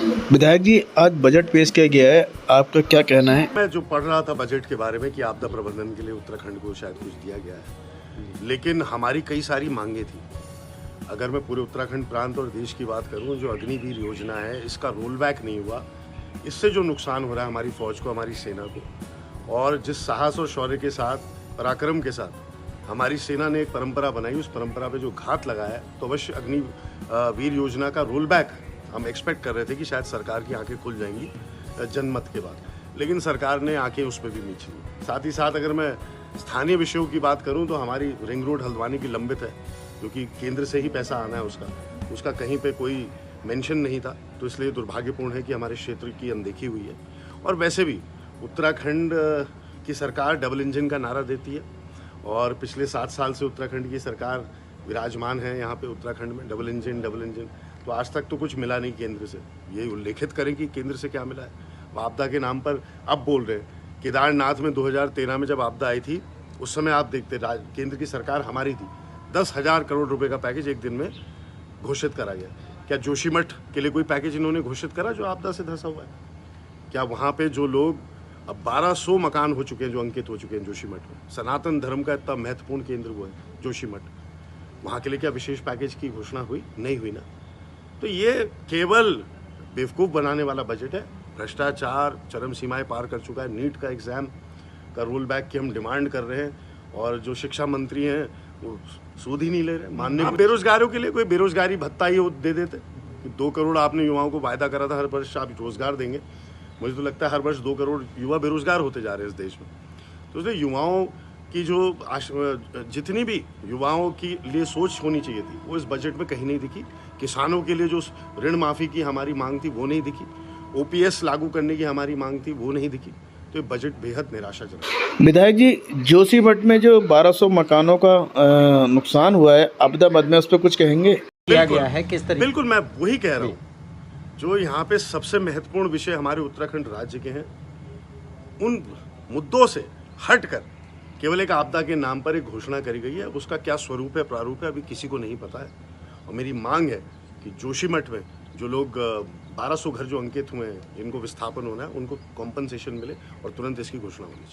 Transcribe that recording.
विधायक जी, आज बजट पेश किया गया है, आपका क्या कहना है? मैं जो पढ़ रहा था बजट के बारे में कि आपदा प्रबंधन के लिए उत्तराखंड को शायद कुछ दिया गया है, लेकिन हमारी कई सारी मांगे थी। अगर मैं पूरे उत्तराखंड प्रांत और देश की बात करूं, जो अग्निवीर योजना है इसका रोल बैक नहीं हुआ, इससे जो नुकसान हो रहा है हमारी फौज को, हमारी सेना को, और जिस साहस और शौर्य के साथ, पराक्रम के साथ हमारी सेना ने एक परंपरा बनाई, उस परंपरा पे जो घात लगाया है, तो अवश्य अग्निवीर योजना का रोल बैक हम एक्सपेक्ट कर रहे थे कि शायद सरकार की आंखें खुल जाएंगी जनमत के बाद, लेकिन सरकार ने आंखें उस पर भी मीची। साथ ही साथ अगर मैं स्थानीय विषयों की बात करूं तो हमारी रिंग रोड हल्द्वानी की लंबित है, क्योंकि केंद्र से ही पैसा आना है उसका कहीं पे कोई मेंशन नहीं था, तो इसलिए दुर्भाग्यपूर्ण है कि हमारे क्षेत्र की अनदेखी हुई है। और वैसे भी उत्तराखंड की सरकार डबल इंजन का नारा देती है, और पिछले 7 साल से उत्तराखंड की सरकार विराजमान है यहाँ पे उत्तराखंड में, डबल इंजन। तो आज तक तो कुछ मिला नहीं केंद्र से। ये उल्लेखित करें कि केंद्र से क्या मिला है। आपदा के नाम पर अब बोल रहे हैं। केदारनाथ में 2013 में जब आपदा आई थी, उस समय आप देखते केंद्र की सरकार हमारी थी, 10,000 करोड़ रुपए का पैकेज एक दिन में घोषित करा गया। क्या जोशीमठ के लिए कोई पैकेज इन्होंने घोषित करा जो आपदा से धंसा हुआ है? क्या वहाँ पे जो लोग, अब 1200 मकान हो चुके हैं जो अंकित हो चुके हैं जोशीमठ में, सनातन धर्म का इतना महत्वपूर्ण केंद्र वो है जोशीमठ, वहाँ के लिए क्या विशेष पैकेज की घोषणा हुई? नहीं हुई ना। तो ये केवल बेवकूफ़ बनाने वाला बजट है। भ्रष्टाचार चरम सीमाएं पार कर चुका है। नीट का एग्ज़ाम का रोल बैक की हम डिमांड कर रहे हैं, और जो शिक्षा मंत्री हैं वो सूद ही नहीं ले रहे मानने को। बेरोजगारों के लिए कोई बेरोजगारी भत्ता ही दे देते। 2 करोड़ आपने युवाओं को वायदा करा था हर वर्ष आप रोजगार देंगे। मुझे तो लगता है हर वर्ष 2 करोड़ युवा बेरोजगार होते जा रहे हैं इस देश में। तो इसलिए युवाओं की जो जितनी भी युवाओं की लिए सोच होनी चाहिए थी, वो इस बजट में कहीं नहीं दिखी। किसानों के लिए जो ऋण माफ़ी की हमारी मांग थी वो नहीं दिखी। ओपीएस लागू करने की हमारी मांग थी वो नहीं दिखी। तो ये बजट बेहद निराशाजनक है। विधायक जी, जोशीमठ में जो 1200 मकानों का नुकसान हुआ है आपदा मद में, उस पर कुछ कहेंगे? किया गया है किस तरीके? बिल्कुल, मैं वही कह रहा हूँ। जो यहाँ पे सबसे महत्वपूर्ण विषय हमारे उत्तराखंड राज्य के हैं, उन मुद्दों से हटकर केवल एक आपदा के नाम पर एक घोषणा करी गई है। उसका क्या स्वरूप है, प्रारूप है, अभी किसी को नहीं पता है। और मेरी मांग है कि जोशीमठ में जो लोग 1200 घर जो अंकित हुए हैं, जिनको विस्थापन होना है, उनको कॉम्पनसेशन मिले और तुरंत इसकी घोषणा होनी चाहिए।